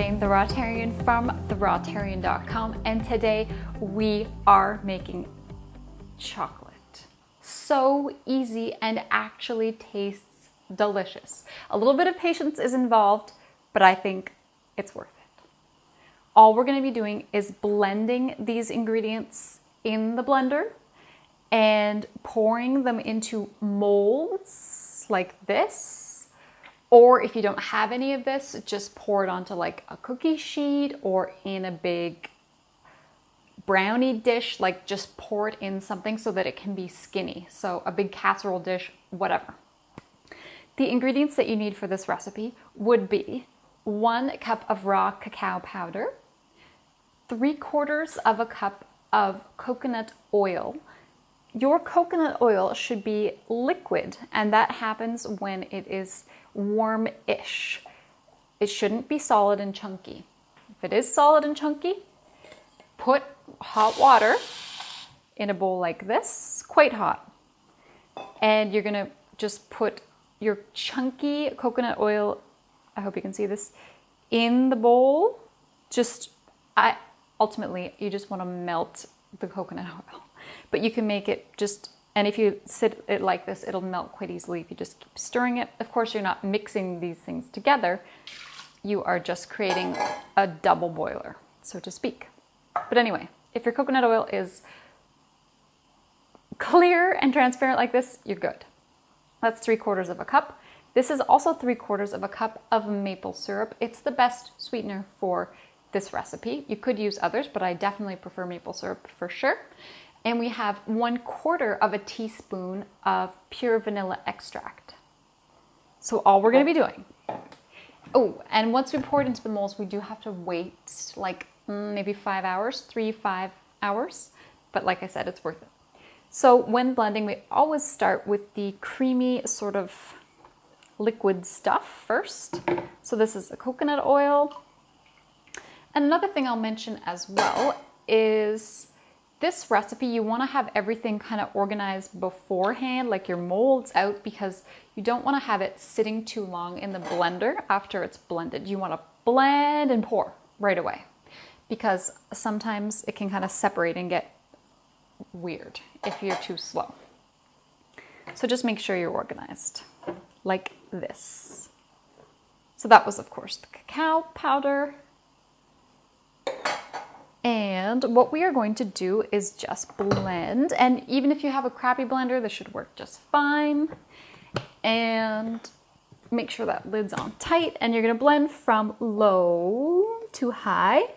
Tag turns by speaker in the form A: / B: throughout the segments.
A: Jane, the Rawtarian from therawtarian.com, and today we are making chocolate. So easy and actually tastes delicious. A little bit of patience is involved, but I think it's worth it. All we're going to be doing is blending these ingredients in the blender and pouring them into molds like this. Or if you don't have any of this, just pour it onto like a cookie sheet or in a big brownie dish, like just pour it in something so that it can be skinny. So a big casserole dish, whatever. The ingredients that you need for this recipe would be 1 cup of raw cacao powder, 3/4 of a cup of coconut oil. Your coconut oil should be liquid, and that happens when it is warm-ish. It shouldn't be solid and chunky. If it is solid and chunky, put hot water in a bowl like this, quite hot. And you're gonna just put your chunky coconut oil, I hope you can see this, in the bowl. Ultimately, you just wanna melt the coconut oil. But you can make it just, and if you sit it like this, it'll melt quite easily if you just keep stirring it. Of course, you're not mixing these things together. You are just creating a double boiler, so to speak. But anyway, if your coconut oil is clear and transparent like this, you're good. That's 3/4 of a cup. This is also 3/4 of a cup of maple syrup. It's the best sweetener for this recipe. You could use others, but I definitely prefer maple syrup for sure. And we have 1/4 of a teaspoon of pure vanilla extract. So all we're going to be doing. Oh, and once we pour it into the molds, we do have to wait like maybe 5 hours, 3-5 hours. But like I said, it's worth it. So when blending, we always start with the creamy sort of liquid stuff first. So this is the coconut oil. And another thing I'll mention as well is this recipe, you want to have everything kind of organized beforehand, like your molds out, because you don't want to have it sitting too long in the blender after it's blended. You want to blend and pour right away, because sometimes it can kind of separate and get weird if you're too slow. So just make sure you're organized like this. So that was, of course, the cacao powder. And what we are going to do is just blend. And even if you have a crappy blender, this should work just fine. And make sure that lid's on tight. And you're gonna blend from low to high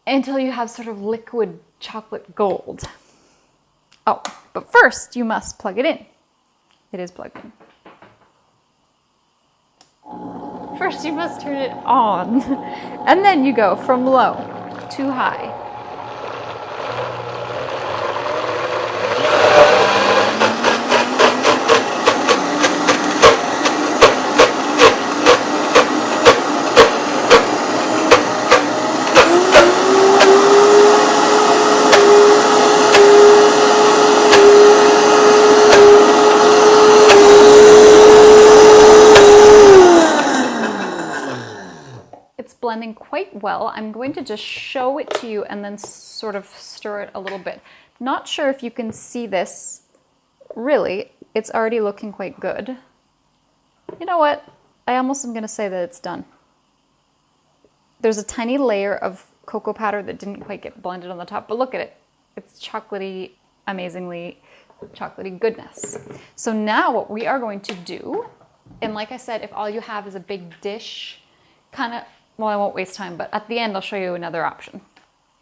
A: until you have sort of liquid chocolate gold. Oh, but first you must plug it in. It is plugged in. First you must turn it on. And then you go from low to high. Blending quite well. I'm going to just show it to you and then sort of stir it a little bit. Not sure if you can see this. Really, it's already looking quite good. You know what? I almost am going to say that it's done. There's a tiny layer of cocoa powder that didn't quite get blended on the top, but look at it. It's chocolatey, amazingly chocolatey goodness. So now what we are going to do, and like I said, if all you have is a big dish, well, I won't waste time, but at the end I'll show you another option.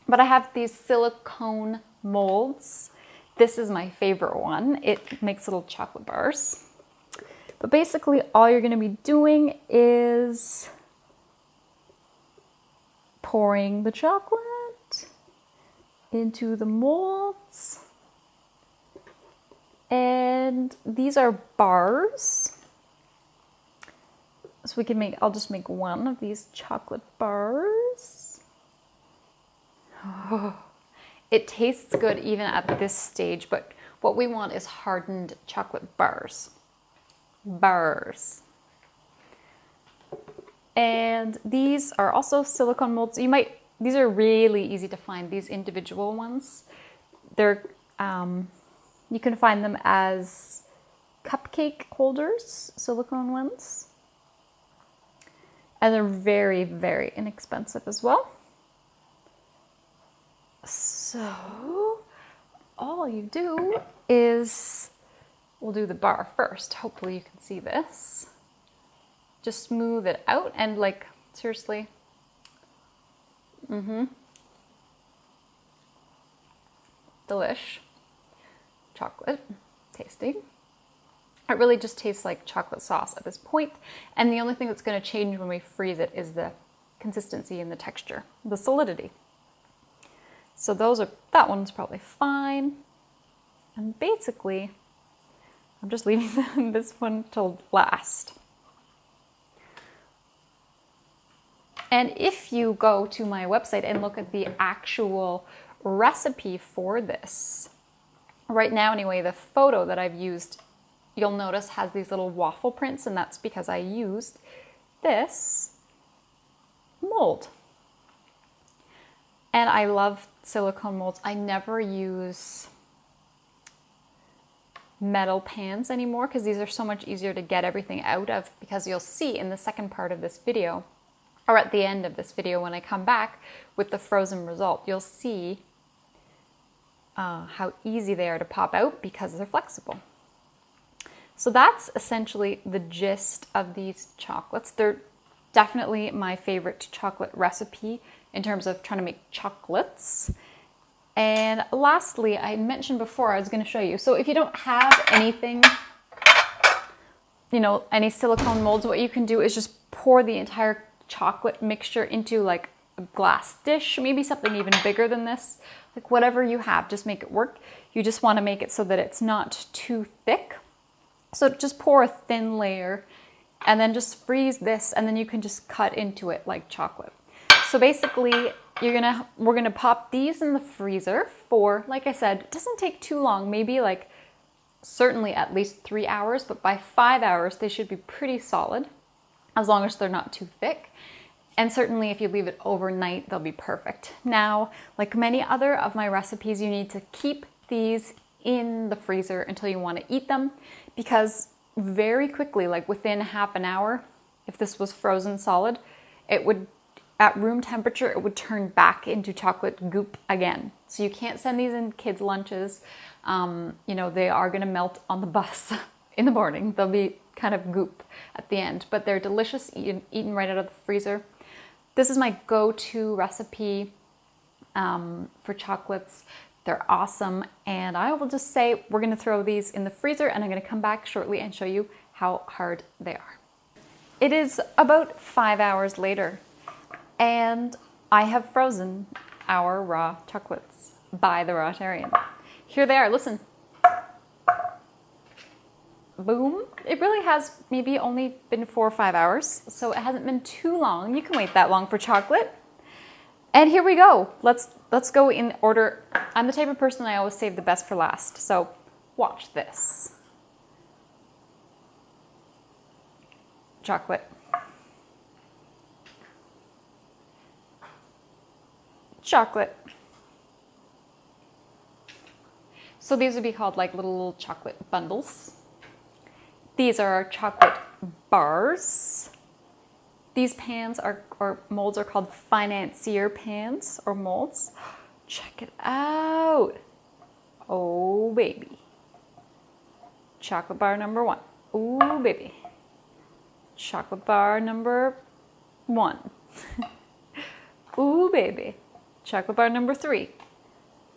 A: But I have these silicone molds. This is my favorite one. It makes little chocolate bars. But basically all you're gonna be doing is pouring the chocolate into the molds. And these are bars. So I'll just make one of these chocolate bars. Oh, it tastes good even at this stage, but what we want is hardened chocolate bars. And these are also silicone molds. These are really easy to find, these individual ones. They're, you can find them as cupcake holders, silicone ones. And they're very, very inexpensive as well. So all you do is, we'll do the bar first. Hopefully you can see this. Just smooth it out and like, seriously. Delish. Chocolate. Tasty. It really just tastes like chocolate sauce at this point. And the only thing that's going to change when we freeze it is the consistency and the texture, the solidity. So that one's probably fine. And basically, I'm just leaving this one till last. And if you go to my website and look at the actual recipe for this, right now anyway, the photo that I've used, you'll notice has these little waffle prints, and that's because I used this mold. And I love silicone molds. I never use metal pans anymore because these are so much easier to get everything out of, because you'll see in the second part of this video, or at the end of this video when I come back with the frozen result, you'll see how easy they are to pop out because they're flexible. So that's essentially the gist of these chocolates. They're definitely my favorite chocolate recipe in terms of trying to make chocolates. And lastly, I mentioned before I was going to show you. So if you don't have anything, any silicone molds, what you can do is just pour the entire chocolate mixture into like a glass dish, maybe something even bigger than this, like whatever you have, just make it work. You just want to make it so that it's not too thick. So just pour a thin layer and then just freeze this, and then you can just cut into it like chocolate. So basically we're gonna pop these in the freezer for, like I said, it doesn't take too long, maybe like certainly at least 3 hours, but by 5 hours they should be pretty solid, as long as they're not too thick. And certainly if you leave it overnight, they'll be perfect. Now, like many other of my recipes, you need to keep these in the freezer until you want to eat them, because very quickly, like within half an hour, if this was frozen solid, it would, at room temperature, it would turn back into chocolate goop again. So you can't send these in kids' lunches. They are going to melt on the bus in the morning. They'll be kind of goop at the end, but they're delicious, eaten right out of the freezer. This is my go-to recipe for chocolates. They're awesome, and I will just say we're going to throw these in the freezer, and I'm going to come back shortly and show you how hard they are. It is about 5 hours later, and I have frozen our raw chocolates by the Rawtarian. Here they are, listen. Boom. It really has maybe only been 4 or 5 hours, so it hasn't been too long. You can wait that long for chocolate. And here we go. Let's go in order. I'm the type of person I always save the best for last, so watch this. Chocolate. Chocolate. So these would be called like little chocolate bundles. These are our chocolate bars. These pans or molds are called financier pans or molds. Check it out. Oh, baby. Chocolate bar number 1. Ooh, baby. Chocolate bar number 1. Ooh, baby. Chocolate bar number 3.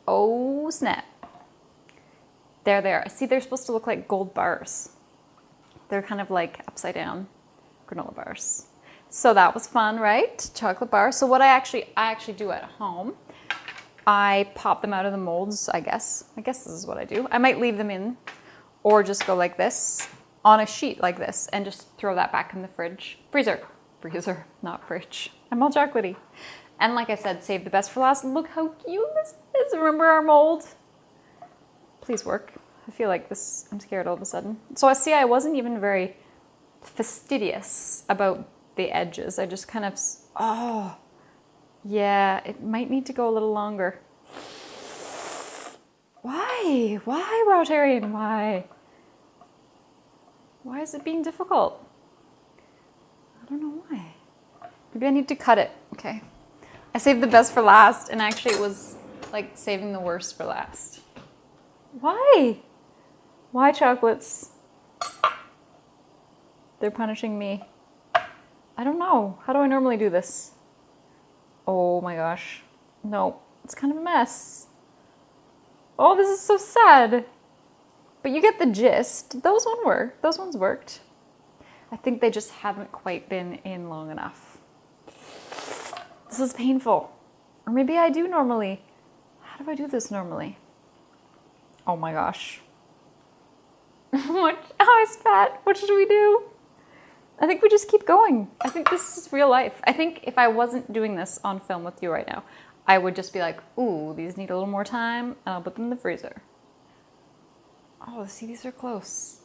A: Oh, snap. There they are. See, they're supposed to look like gold bars. They're kind of like upside down granola bars. So that was fun, right? Chocolate bar. So what I actually do at home, I pop them out of the molds, I guess. I guess this is what I do. I might leave them in, or just go like this on a sheet like this and just throw that back in the freezer, not fridge. I'm all chocolatey. And like I said, save the best for last. Look how cute this is. Remember our mold? Please work. I feel like this, I'm scared all of a sudden. So I see I wasn't even very fastidious about the edges. I just kind of, oh, yeah, it might need to go a little longer. Why? Why, Rawtarian? Why? Why is it being difficult? I don't know why. Maybe I need to cut it. Okay. I saved the best for last, and actually it was like saving the worst for last. Why? Why chocolates? They're punishing me. I don't know. How do I normally do this? Oh my gosh. No, it's kind of a mess. Oh, this is so sad. But you get the gist. Those ones worked. I think they just haven't quite been in long enough. This is painful. Or maybe I do normally. How do I do this normally? Oh my gosh. Oh, I spat. What should we do? I think we just keep going. I think this is real life. I think if I wasn't doing this on film with you right now, I would just be like, ooh, these need a little more time, and I'll put them in the freezer. Oh, see, these are close.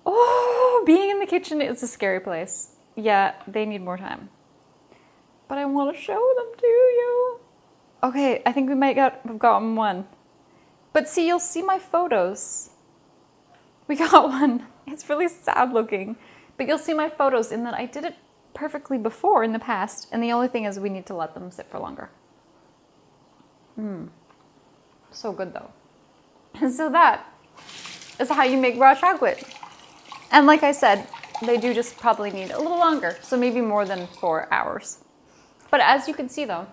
A: Oh, being in the kitchen is a scary place. Yeah, they need more time. But I want to show them to you. Okay, I think we might have gotten one. But see, you'll see my photos. We got one. It's really sad looking. But you'll see my photos in that I did it perfectly before in the past. And the only thing is we need to let them sit for longer. So good though. And so that is how you make raw chocolate. And like I said, they do just probably need a little longer. So maybe more than 4 hours. But as you can see though,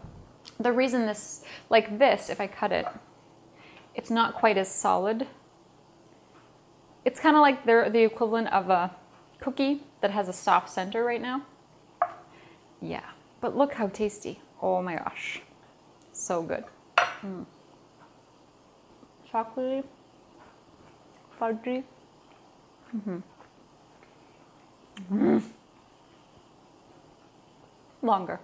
A: the reason this, like this, if I cut it, it's not quite as solid. It's kind of like they're the equivalent of a cookie that has a soft center right now. Yeah, but look how tasty. Oh my gosh. So good. Chocolatey, fudgy. Longer.